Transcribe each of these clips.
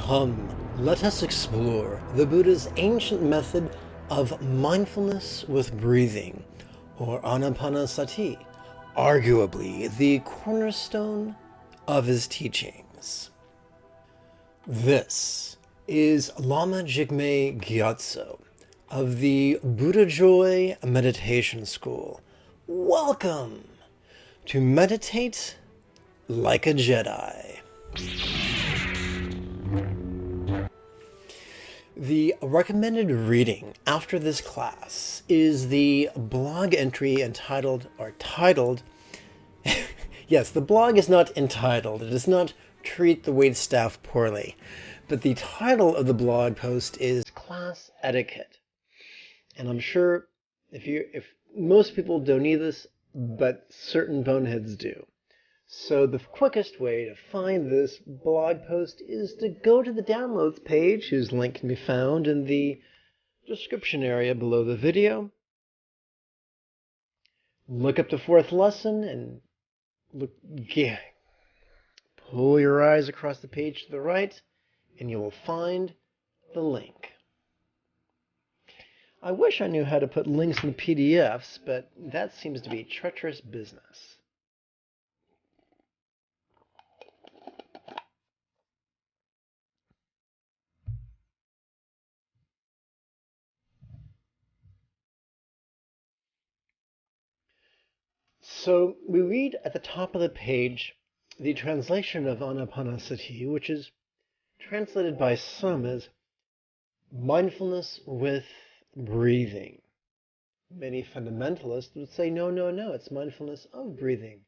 Come, let us explore the Buddha's ancient method of mindfulness with breathing, or anapanasati, arguably the cornerstone of his teachings. This is Lama Jigme Gyatso of the Buddha Joy Meditation School. Welcome to Meditate Like a Jedi. The recommended reading after this class is the blog entry entitled, yes, the blog is not entitled, it does not treat the waitstaff poorly, but the title of the blog post is Class Etiquette. And I'm sure if most people don't need this, but certain boneheads do. So the quickest way to find this blog post is to go to the downloads page, whose link can be found in the description area below the video. Look up the fourth lesson and pull your eyes across the page to the right, and you will find the link. I wish I knew how to put links in the PDFs, but that seems to be treacherous business. So we read at the top of the page the translation of Anapanasati, which is translated by some as mindfulness with breathing. Many fundamentalists would say, no, it's mindfulness of breathing.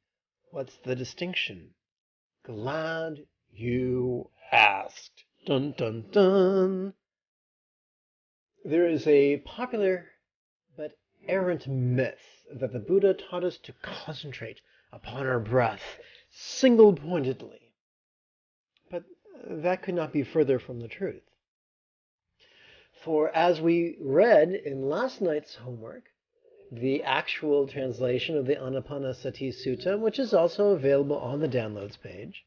What's the distinction? Glad you asked. Dun, dun, dun. There is a popular but errant myth that the Buddha taught us to concentrate upon our breath single-pointedly. But that could not be further from the truth. For as we read in last night's homework, the actual translation of the Anapanasati Sutta, which is also available on the downloads page,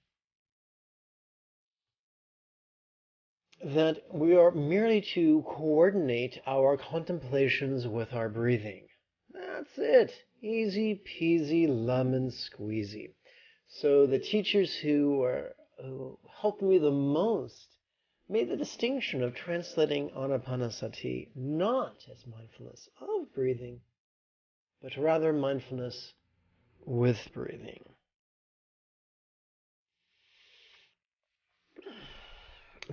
that we are merely to coordinate our contemplations with our breathing. That's it. Easy peasy lemon squeezy. So the teachers who helped me the most made the distinction of translating Anapanasati not as mindfulness of breathing, but rather mindfulness with breathing.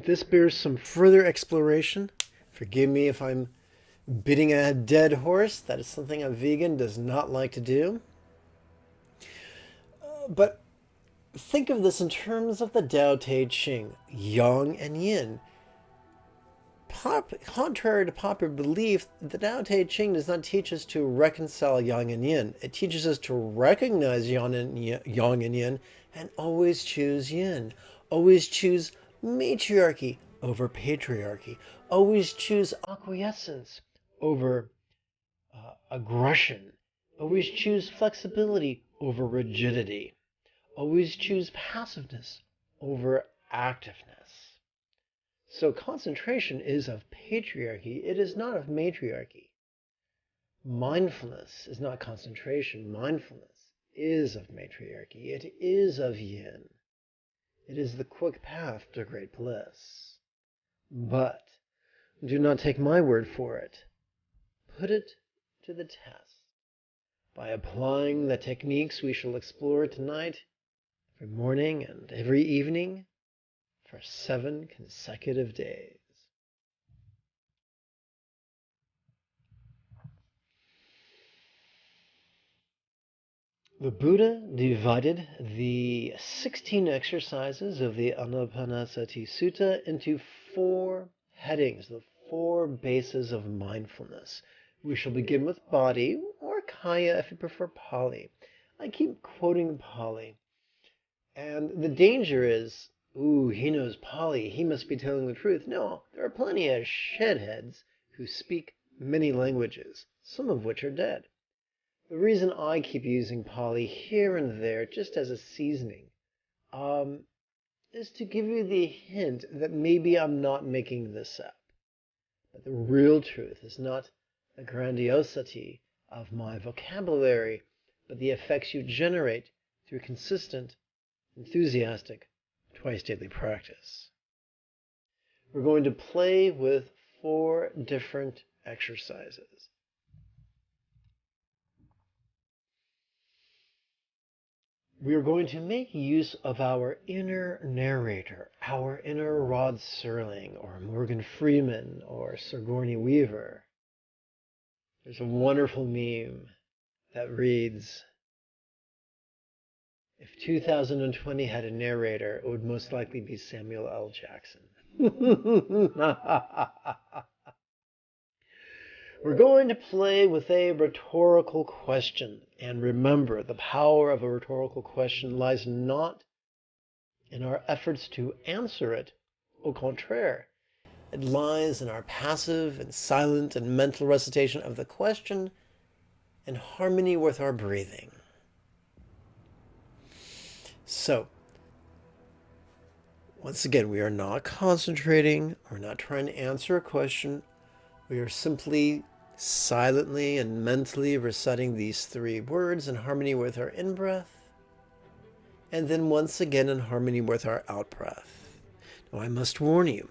This bears some further exploration. Forgive me if I'm beating a dead horse. That is something a vegan does not like to do. But think of this in terms of the Tao Te Ching, yang and yin. Contrary to popular belief, the Tao Te Ching does not teach us to reconcile yang and yin. It teaches us to recognize yang and yin and always choose yin. Always choose matriarchy over patriarchy. Always choose acquiescence over aggression. Always choose flexibility over rigidity. Always choose passiveness over activeness. So concentration is of patriarchy. It is not of matriarchy. Mindfulness is not concentration. Mindfulness is of matriarchy. It is of yin. It is the quick path to great bliss. But do not take my word for it. Put it to the test by applying the techniques we shall explore tonight, every morning and every evening, for 7 consecutive days. The Buddha divided the 16 exercises of the Anapanasati Sutta into 4 headings, the 4 bases of mindfulness. We shall begin with body, or kaya if you prefer Pali. I keep quoting Pali. And the danger is, he knows Pali, he must be telling the truth. No, there are plenty of shedheads who speak many languages, some of which are dead. The reason I keep using Pali here and there, just as a seasoning, is to give you the hint that maybe I'm not making this up. But the real truth is not the grandiosity of my vocabulary, but the effects you generate through consistent, enthusiastic, twice daily practice. We're going to play with 4 different exercises. We are going to make use of our inner narrator, our inner Rod Serling, or Morgan Freeman, or Sigourney Weaver. There's a wonderful meme that reads, if 2020 had a narrator, it would most likely be Samuel L. Jackson. We're going to play with a rhetorical question. And remember, the power of a rhetorical question lies not in our efforts to answer it. Au contraire, it lies in our passive and silent and mental recitation of the question in harmony with our breathing. So, once again, we are not concentrating. We're not trying to answer a question. We are simply silently and mentally reciting these 3 words in harmony with our in-breath, and then once again in harmony with our out-breath. Now, I must warn you,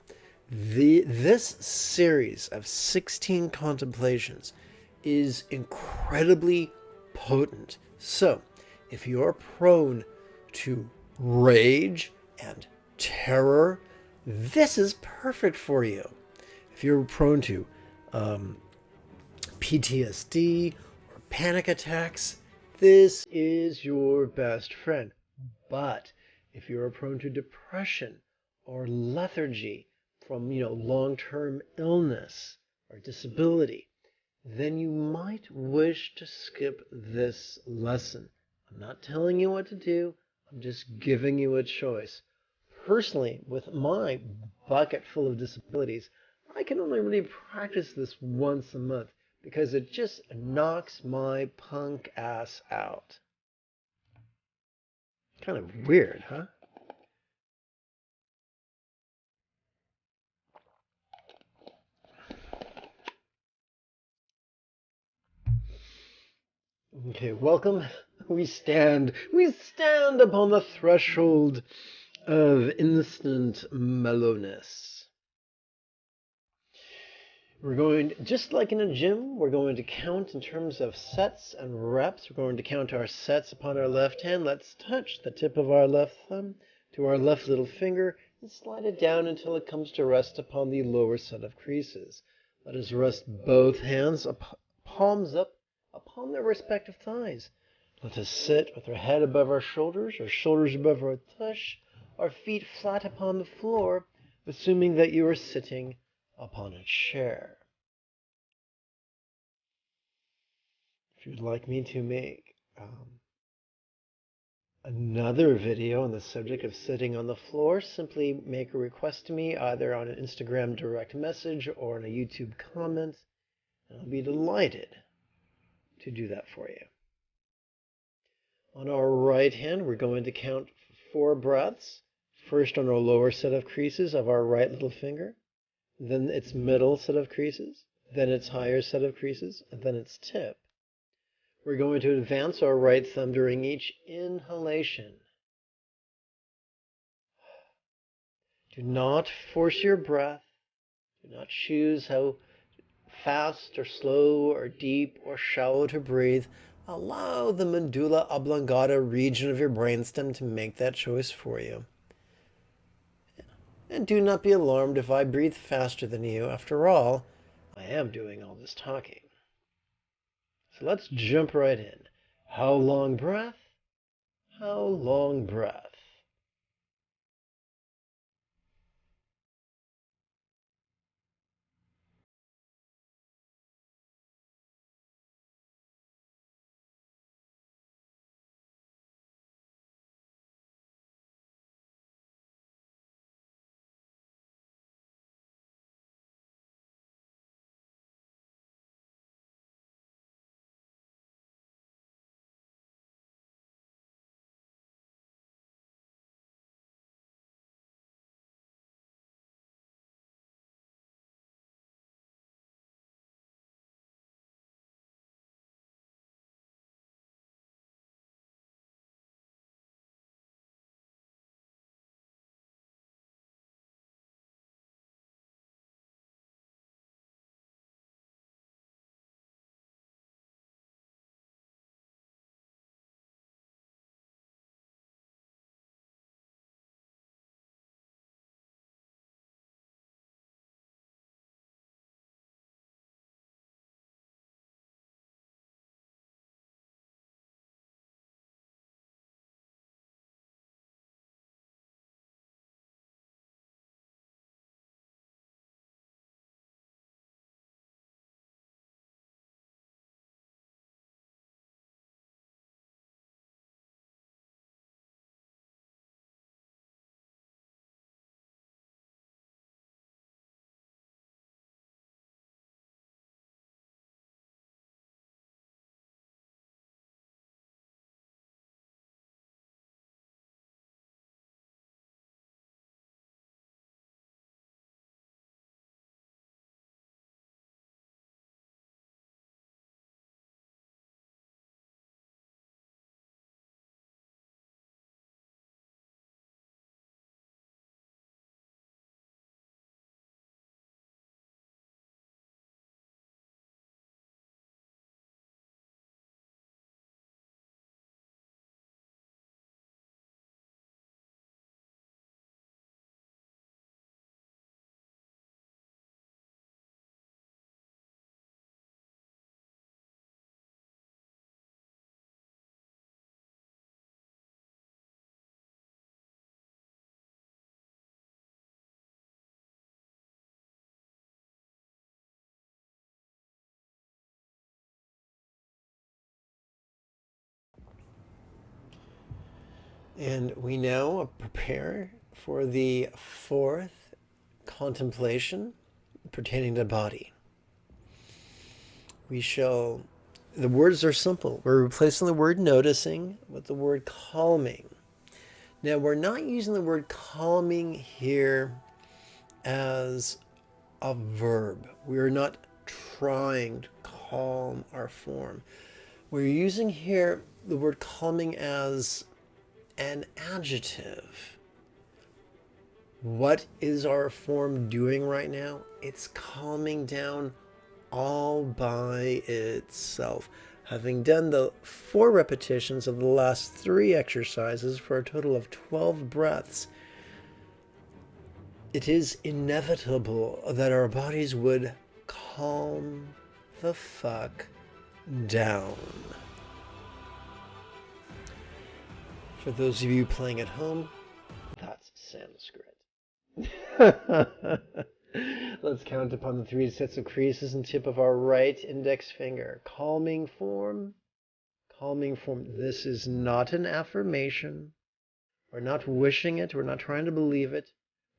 this series of 16 contemplations is incredibly potent. So, if you're prone to rage and terror, this is perfect for you. If you're prone to PTSD or panic attacks, this is your best friend. But if you're prone to depression or lethargy from, long-term illness or disability, then you might wish to skip this lesson. I'm not telling you what to do. I'm just giving you a choice. Personally, with my bucket full of disabilities, I can only really practice this once a month because it just knocks my punk ass out. Kind of weird, huh? Okay, welcome. We stand upon the threshold of instant mellowness. We're going, just like in a gym, we're going to count in terms of sets and reps. We're going to count our sets upon our left hand. Let's touch the tip of our left thumb to our left little finger and slide it down until it comes to rest upon the lower set of creases. Let us rest both hands, palms up, upon their respective thighs. Let us sit with our head above our shoulders above our tush, our feet flat upon the floor, assuming that you are sitting upon a chair. If you'd like me to make another video on the subject of sitting on the floor, simply make a request to me either on an Instagram direct message or on a YouTube comment, and I'll be delighted to do that for you. On our right hand, we're going to count 4 breaths. First on our lower set of creases of our right little finger, then its middle set of creases, then its higher set of creases, and then its tip. We're going to advance our right thumb during each inhalation. Do not force your breath. Do not choose how fast or slow or deep or shallow to breathe. Allow the medulla oblongata region of your brainstem to make that choice for you. And do not be alarmed if I breathe faster than you. After all, I am doing all this talking. So let's jump right in. How long breath? How long breath? And we now prepare for the fourth contemplation pertaining to body. The words are simple. We're replacing the word noticing with the word calming. Now, we're not using the word calming here as a verb. We're not trying to calm our form. We're using here the word calming as an adjective. What is our form doing right now? It's calming down all by itself. Having done the 4 repetitions of the last 3 exercises for a total of 12 breaths, it is inevitable that our bodies would calm the fuck down. For those of you playing at home, that's Sanskrit. Let's count upon the 3 sets of creases and tip of our right index finger. Calming form. Calming form. This is not an affirmation. We're not wishing it. We're not trying to believe it.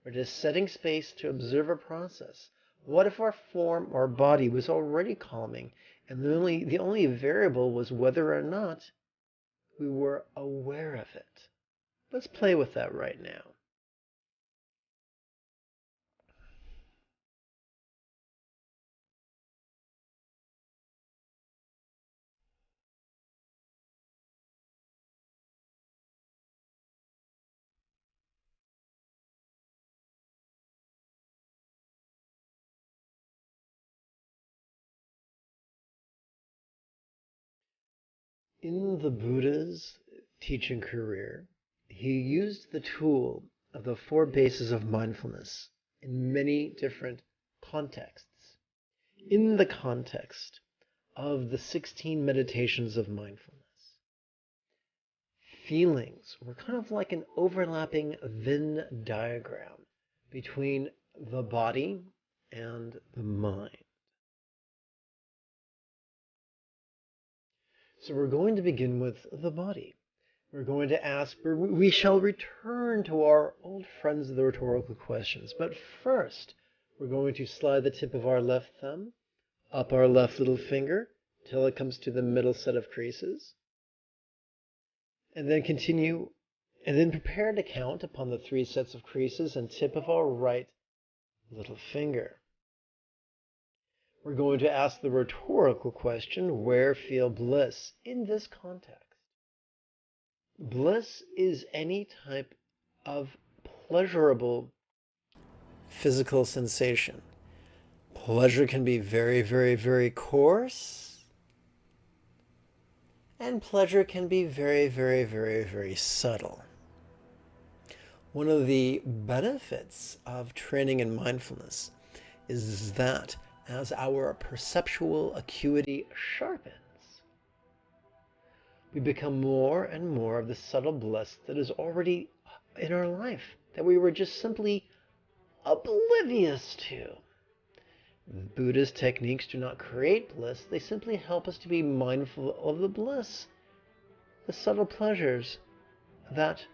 We're just setting space to observe a process. What if our form, our body, was already calming, and the only variable was whether or not we were aware of it? Let's play with that right now. In the Buddha's teaching career, he used the tool of the 4 bases of mindfulness in many different contexts. In the context of the 16 meditations of mindfulness, feelings were kind of like an overlapping Venn diagram between the body and the mind. So we're going to begin with the body. We're going to ask, we shall return to our old friends of the rhetorical questions. But first, we're going to slide the tip of our left thumb up our left little finger till it comes to the middle set of creases. And then continue, and then prepare to count upon the 3 sets of creases and tip of our right little finger. We're going to ask the rhetorical question, where feel bliss in this context? Bliss is any type of pleasurable physical sensation. Pleasure can be very, very, very coarse, and pleasure can be very, very, very, very subtle. One of the benefits of training in mindfulness is that as our perceptual acuity sharpens, we become more and more of the subtle bliss that is already in our life, that we were just simply oblivious to. Buddha's techniques do not create bliss, they simply help us to be mindful of the bliss, the subtle pleasures that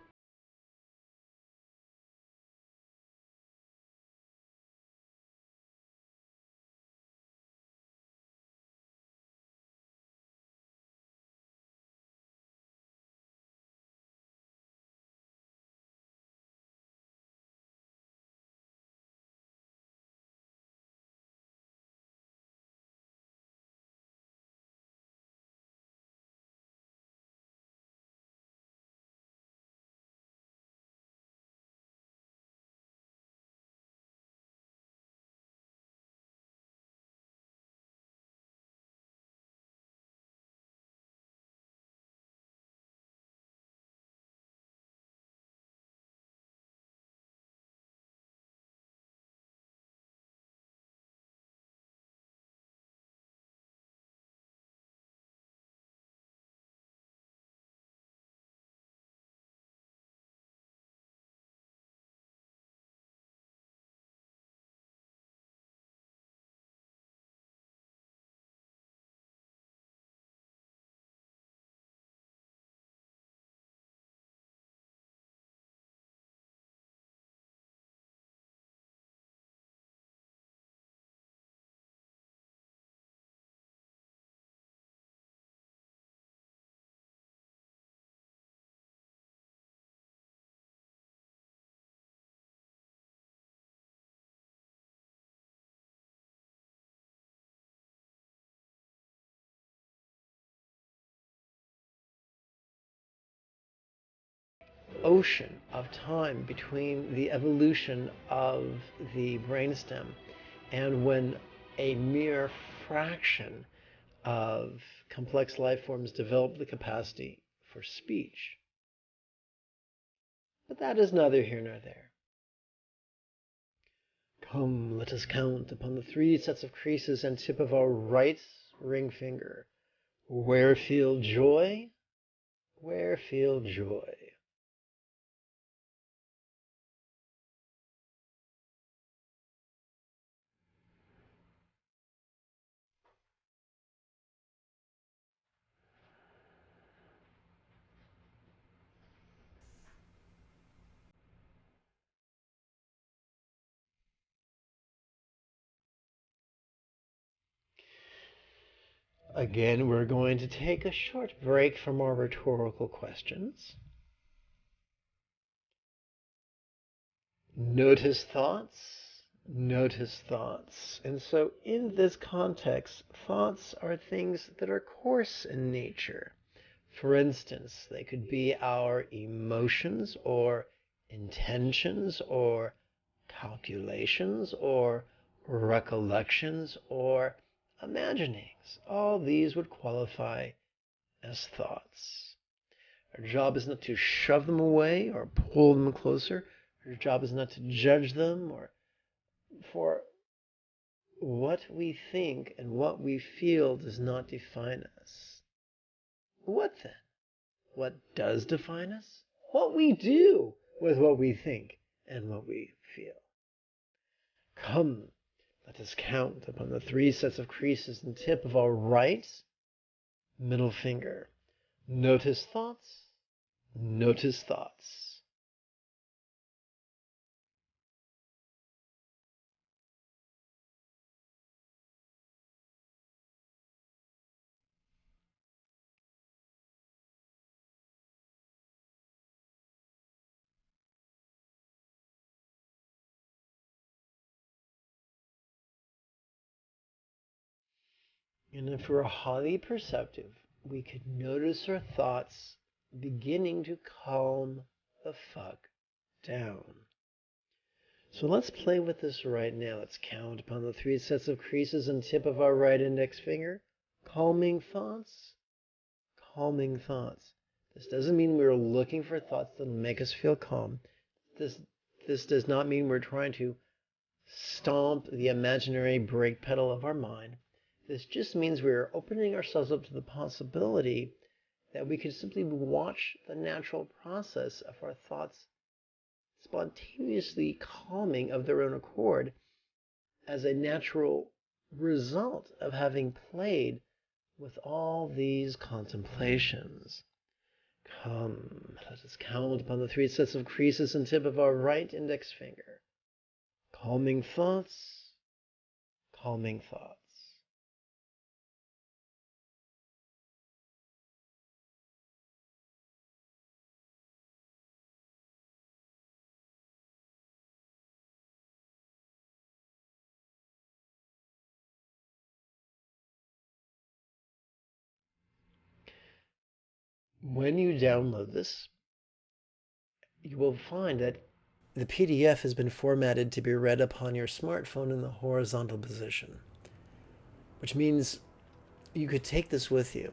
ocean of time between the evolution of the brainstem and when a mere fraction of complex life forms develop the capacity for speech. But that is neither here nor there. Come, let us count upon the 3 sets of creases and tip of our right ring finger. Where feel joy? Where feel joy? Again, we're going to take a short break from our rhetorical questions. Notice thoughts, notice thoughts. And so in this context, thoughts are things that are coarse in nature. For instance, they could be our emotions or intentions or calculations or recollections or imaginings. All these would qualify as thoughts. Our job is not to shove them away or pull them closer. Our job is not to judge them, or for what we think and what we feel does not define us. What then? What does define us? What we do with what we think and what we feel. Come, let us count upon the 3 sets of creases and tip of our right middle finger. Notice thoughts, notice thoughts. And if we're highly perceptive, we could notice our thoughts beginning to calm the fuck down. So let's play with this right now. Let's count upon the 3 sets of creases and tip of our right index finger. Calming thoughts, calming thoughts. This doesn't mean we're looking for thoughts that will make us feel calm. This does not mean we're trying to stomp the imaginary brake pedal of our mind. This just means we're opening ourselves up to the possibility that we could simply watch the natural process of our thoughts spontaneously calming of their own accord as a natural result of having played with all these contemplations. Come, let us count upon the 3 sets of creases and tip of our right index finger. Calming thoughts, calming thoughts. When you download this, you will find that the PDF has been formatted to be read upon your smartphone in the horizontal position, which means you could take this with you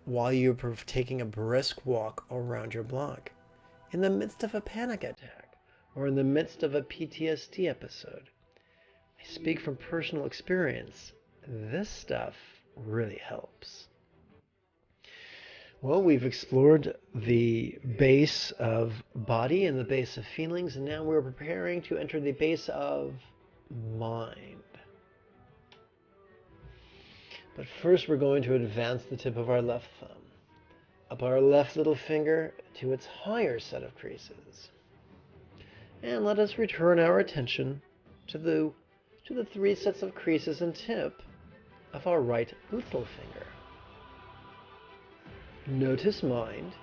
while you're taking a brisk walk around your block, in the midst of a panic attack, or in the midst of a PTSD episode. I speak from personal experience. This stuff really helps. Well, we've explored the base of body and the base of feelings, and now we're preparing to enter the base of mind. But first, we're going to advance the tip of our left thumb up our left little finger to its higher set of creases. And let us return our attention to the 3 sets of creases and tip of our right little finger. Notice mind,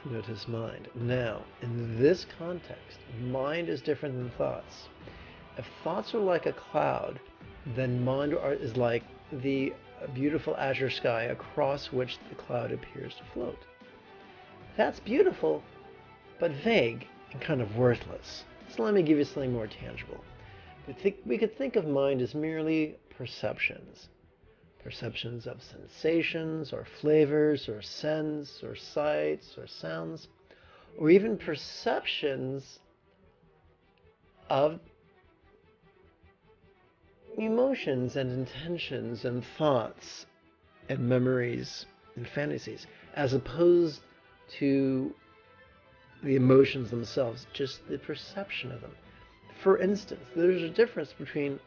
notice mind. Now, in this context, mind is different than thoughts. If thoughts are like a cloud, then mind is like the beautiful azure sky across which the cloud appears to float. That's beautiful, but vague and kind of worthless. So let me give you something more tangible. We could think of mind as merely perceptions. Perceptions of sensations, or flavors, or scents, or sights, or sounds, or even perceptions of emotions and intentions and thoughts and memories and fantasies, as opposed to the emotions themselves, just the perception of them. For instance, there's a difference between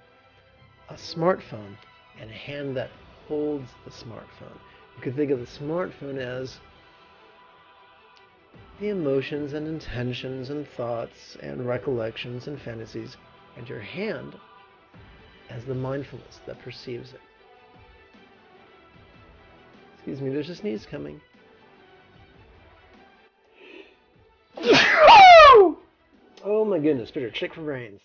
a smartphone and a hand that holds the smartphone. You could think of the smartphone as the emotions and intentions and thoughts and recollections and fantasies, and your hand as the mindfulness that perceives it. Excuse me, there's a sneeze coming. Oh my goodness, better check for brains.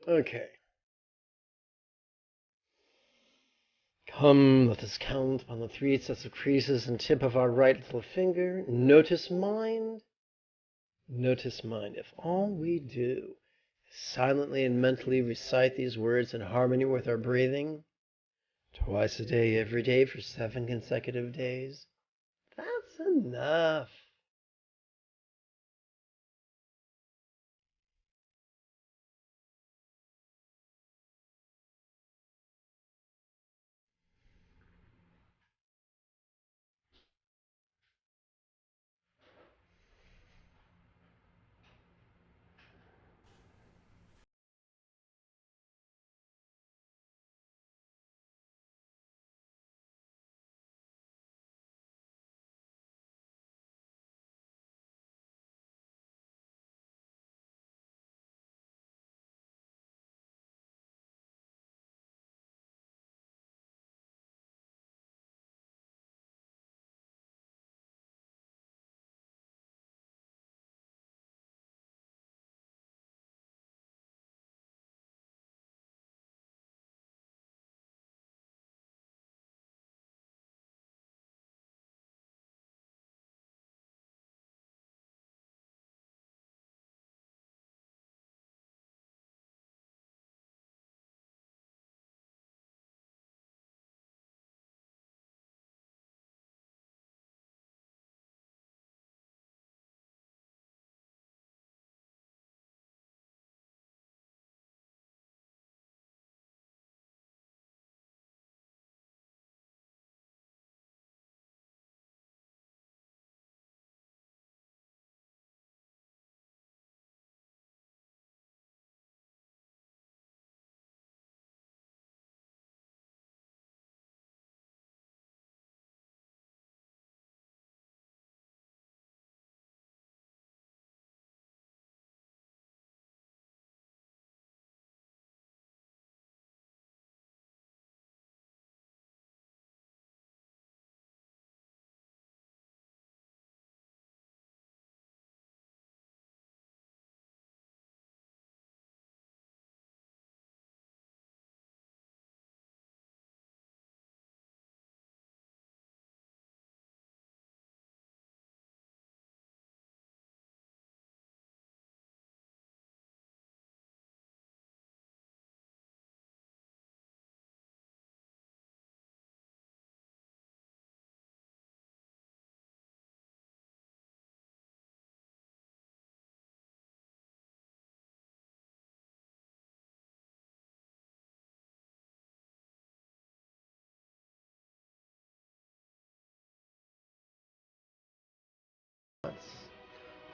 Okay. Come, let us count upon the 3 sets of creases and tip of our right little finger. Notice mind. Notice mind. If all we do is silently and mentally recite these words in harmony with our breathing, twice a day, every day for 7 consecutive days, that's enough.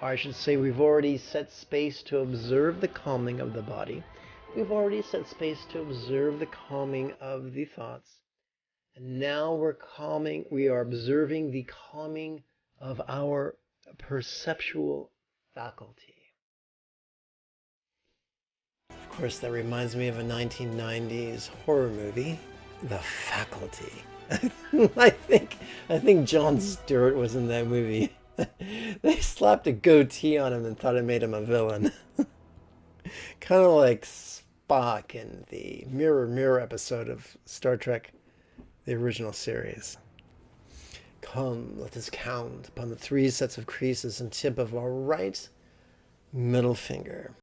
Or I should say, we've already set space to observe the calming of the body. We've already set space to observe the calming of the thoughts. And now we are observing the calming of our perceptual faculty. Of course, that reminds me of a 1990s horror movie, The Faculty. I think Jon Stewart was in that movie. They slapped a goatee on him and thought it made him a villain. Kind of like Spock in the Mirror Mirror episode of Star Trek the original series. Come, let us count upon the 3 sets of creases and tip of our right middle finger.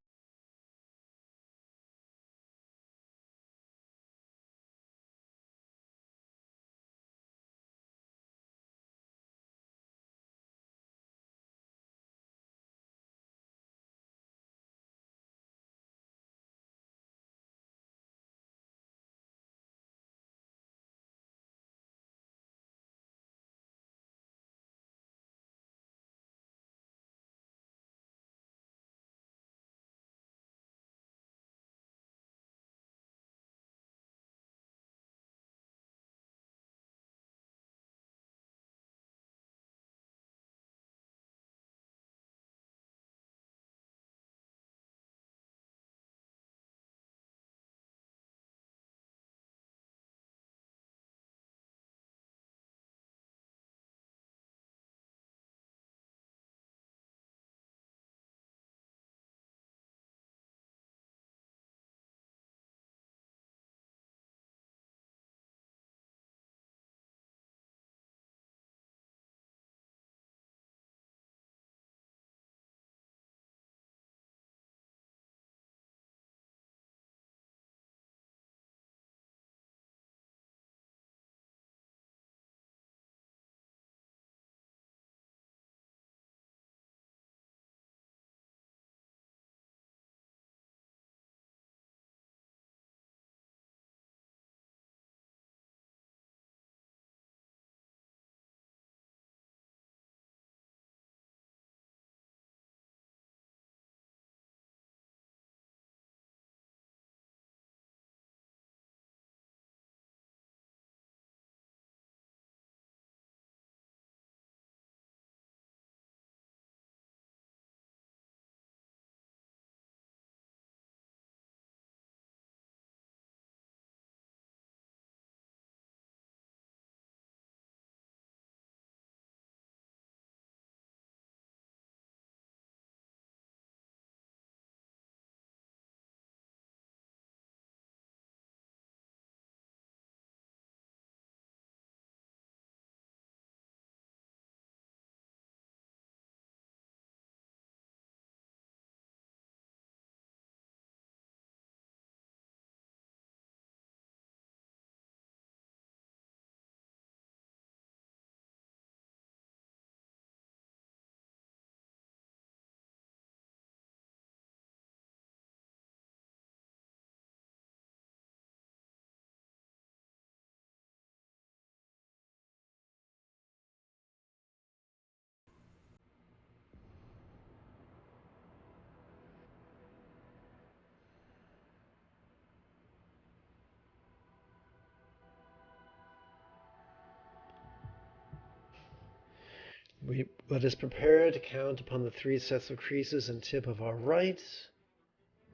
Let us prepare to count upon the 3 sets of creases and tip of our right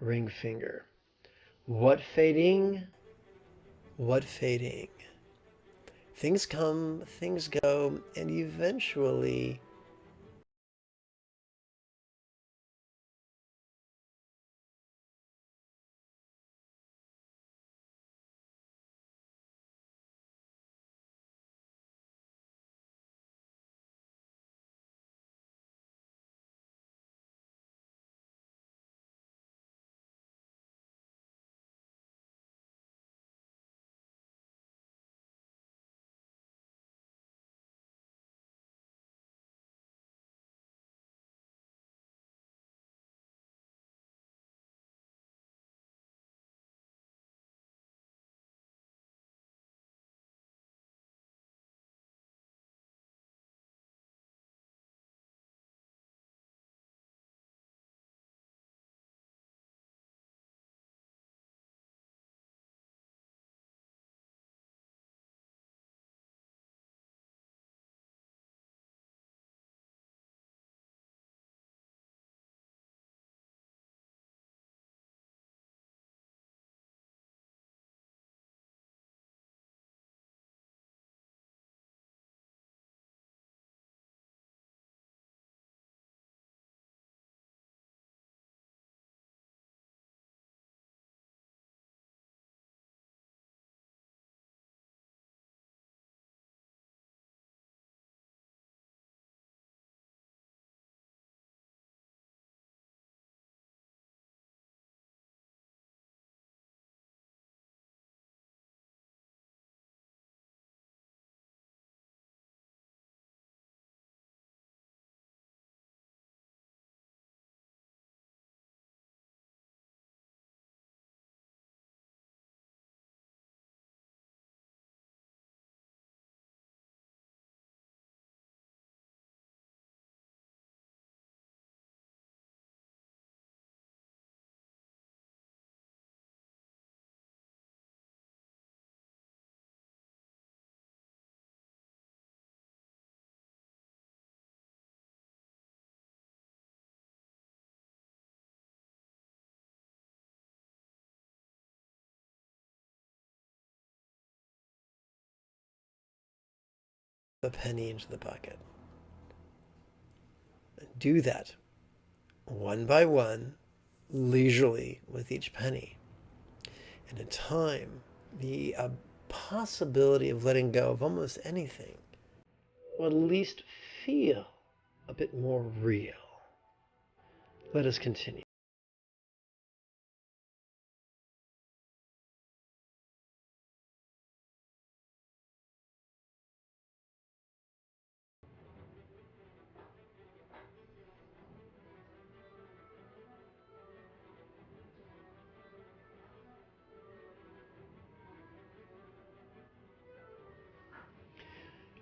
ring finger. What fading? What fading? Things come, things go, and eventually the penny into the bucket. Do that one by one, leisurely with each penny. And in time, the possibility of letting go of almost anything will at least feel a bit more real. Let us continue.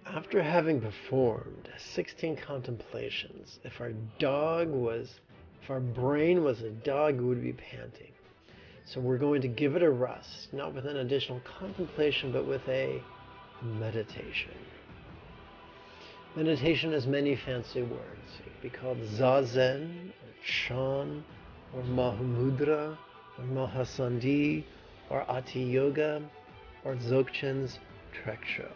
After having performed 16 contemplations, if our brain was a dog, it would be panting. So we're going to give it a rest, not with an additional contemplation, but with a meditation. Meditation has many fancy words. It could be called Zazen, or Chan, or Mahamudra, or Mahasandhi, or Ati Yoga, or Dzogchen's Treksho.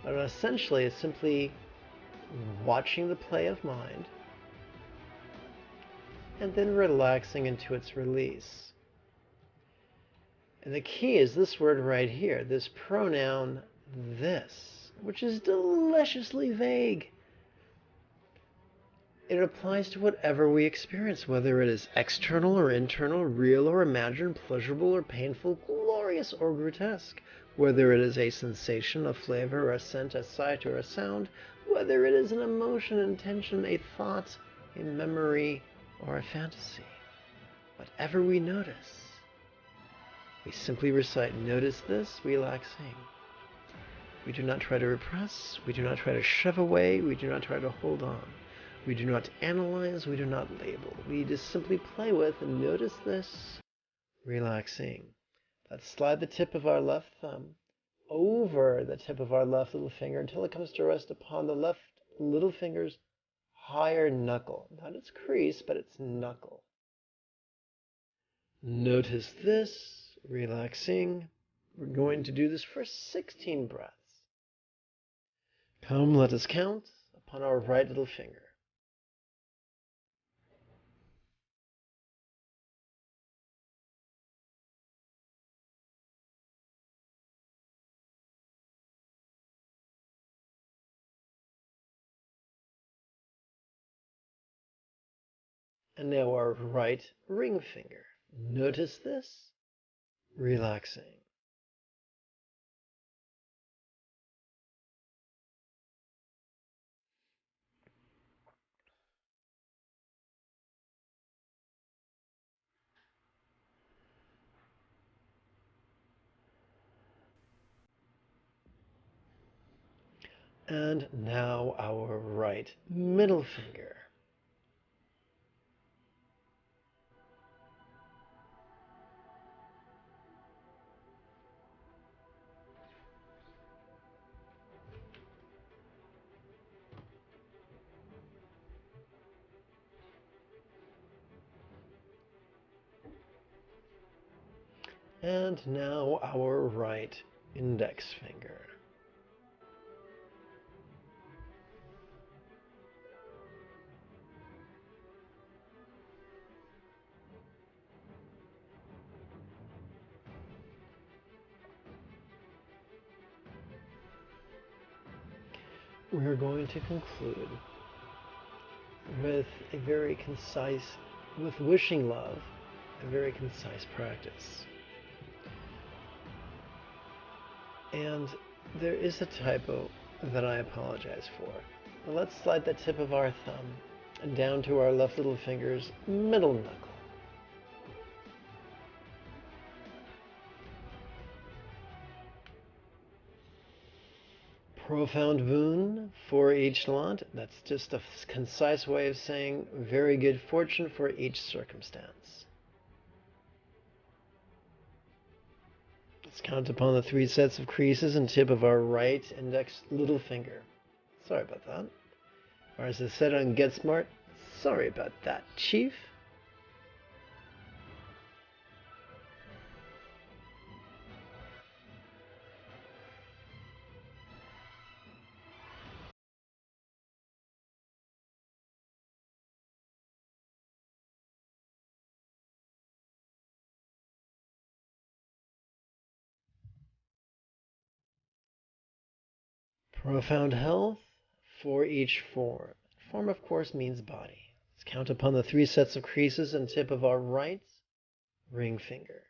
But essentially, it's simply watching the play of mind and then relaxing into its release. And the key is this word right here, this pronoun this, which is deliciously vague. It applies to whatever we experience, whether it is external or internal, real or imagined, pleasurable or painful, glorious or grotesque. Whether it is a sensation, a flavor, a scent, a sight, or a sound, whether it is an emotion, intention, a thought, a memory, or a fantasy. Whatever we notice, we simply recite, notice this, relaxing. We do not try to repress, we do not try to shove away, we do not try to hold on. We do not analyze, we do not label. We just simply play with and notice this, relaxing. Let's slide the tip of our left thumb over the tip of our left little finger until it comes to rest upon the left little finger's higher knuckle. Not its crease, but its knuckle. Notice this, relaxing. We're going to do this for 16 breaths. Come, let us count upon our right little finger. And now our right ring finger. Notice this, relaxing. And now our right middle finger. And now our right index finger. We're going to conclude with a very concise, with wishing love, a very concise practice. And there is a typo that I apologize for. Let's slide the tip of our thumb down to our left little finger's middle knuckle. Profound boon for each lot. That's just a concise way of saying very good fortune for each circumstance. Let's count upon the 3 sets of creases and tip of our right index little finger. Sorry about that. Or as I said on Get Smart, sorry about that, Chief. Profound health for each form. Form, of course, means body. Let's count upon the 3 sets of creases and tip of our right ring finger.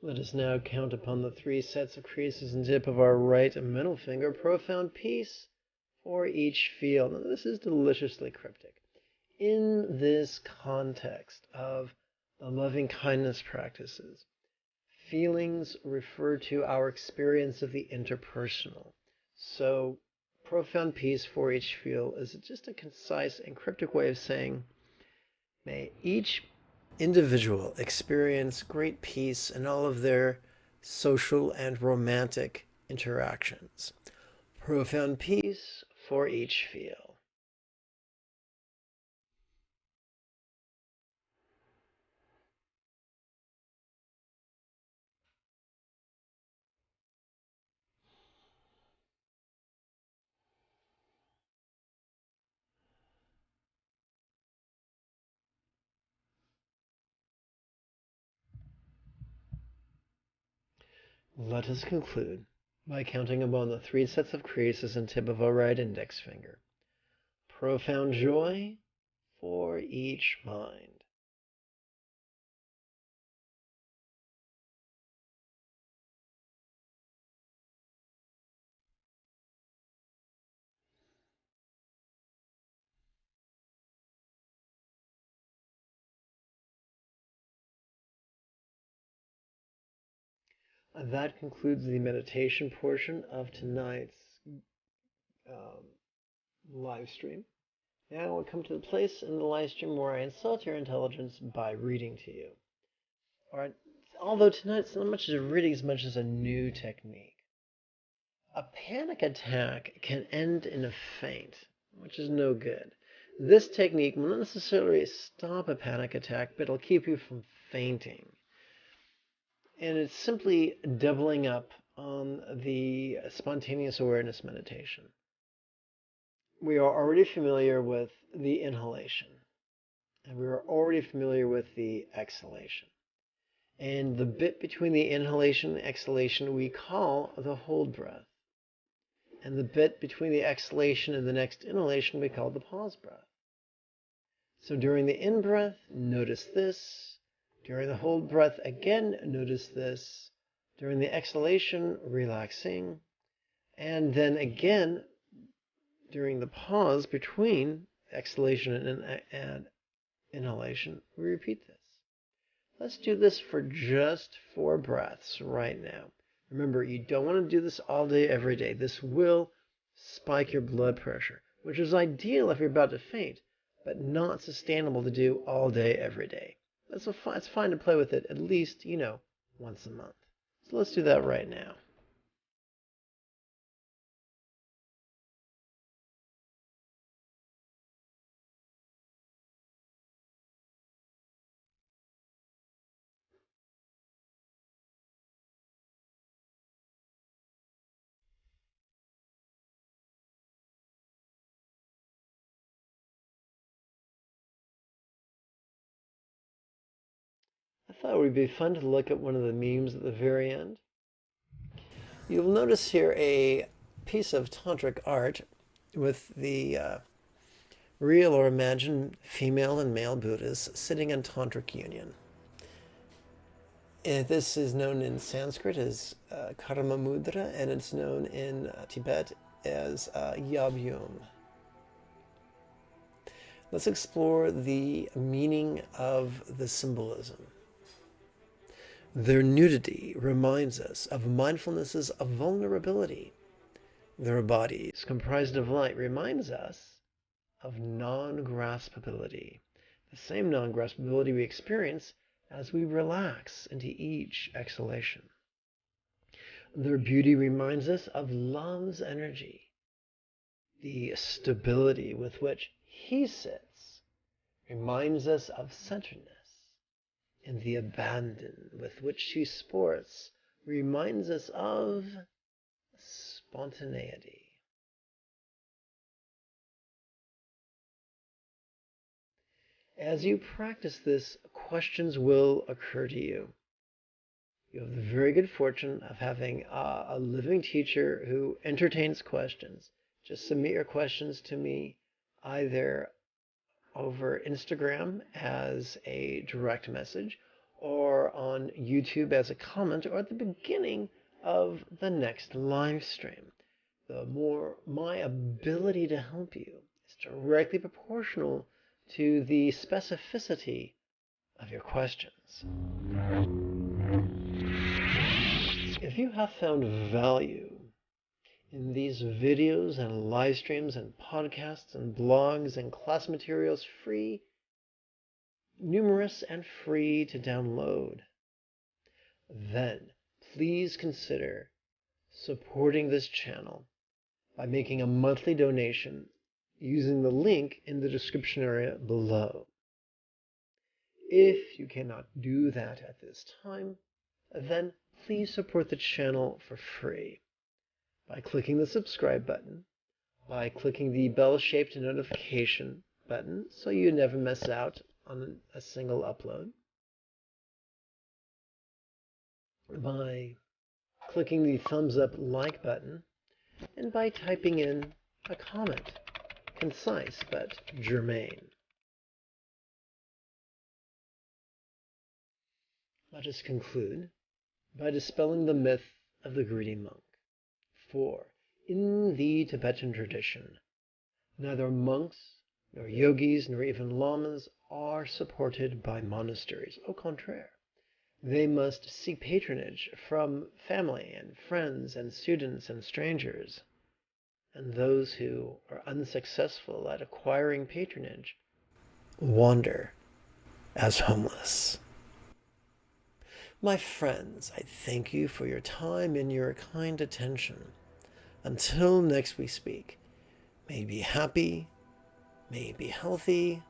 Let us now count upon the 3 sets of creases and tip of our right middle finger. Profound peace for each field. Now, this is deliciously cryptic. In this context of the loving kindness practices, feelings refer to our experience of the interpersonal. So, profound peace for each field is just a concise and cryptic way of saying, may each individual experience great peace in all of their social and romantic interactions. Profound peace for each field. Let us conclude by counting upon the 3 sets of creases and tip of our right index finger. Profound joy for each mind. That concludes the meditation portion of tonight's live stream. Now we'll come to the place in the live stream where I insult your intelligence by reading to you. All right. Although tonight's not much as a reading as much as a new technique. A panic attack can end in a faint, which is no good. This technique will not necessarily stop a panic attack, but it'll keep you from fainting. And it's simply doubling up on the spontaneous awareness meditation. We are already familiar with the inhalation, and we are already familiar with the exhalation. And the bit between the inhalation and exhalation we call the hold breath. And the bit between the exhalation and the next inhalation we call the pause breath. So during the in-breath, notice this. During the hold breath, again, notice this. During the exhalation, relaxing. And then again, during the pause between exhalation and inhalation, we repeat this. Let's do this for just 4 breaths right now. Remember, you don't want to do this all day, every day. This will spike your blood pressure, which is ideal if you're about to faint, but not sustainable to do all day, every day. It's fine to play with it at least, once a month. So let's do that right now. I thought it would be fun to look at one of the memes at the very end. You'll notice here a piece of tantric art with the real or imagined female and male Buddhas sitting in tantric union. This is known in Sanskrit as Karma Mudra, and it's known in Tibet as Yabyum. Let's explore the meaning of the symbolism. Their nudity reminds us of mindfulness's vulnerability. Their bodies, comprised of light, reminds us of non-graspability, the same non-graspability we experience as we relax into each exhalation. Their beauty reminds us of love's energy, the stability with which he sits reminds us of centeredness, and the abandon with which she sports reminds us of spontaneity. As you practice this, questions will occur to you. You have the very good fortune of having a living teacher who entertains questions. Just submit your questions to me either over Instagram as a direct message or on YouTube as a comment or at the beginning of the next live stream. The more my ability to help you is directly proportional to the specificity of your questions. If you have found value in these videos and live streams and podcasts and blogs and class materials, numerous and free to download, then please consider supporting this channel by making a monthly donation using the link in the description area below. If you cannot do that at this time, then please support the channel for free by clicking the subscribe button, by clicking the bell-shaped notification button so you never miss out on a single upload, by clicking the thumbs up like button, and by typing in a comment, concise but germane. Let us conclude by dispelling the myth of the greedy monk. For in the Tibetan tradition, neither monks, nor yogis, nor even lamas are supported by monasteries. Au contraire, they must seek patronage from family and friends and students and strangers. And those who are unsuccessful at acquiring patronage wander as homeless. My friends, I thank you for your time and your kind attention. Until next we speak, may you be happy, may you be healthy,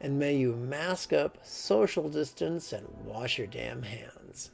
and may you mask up, social distance, and wash your damn hands.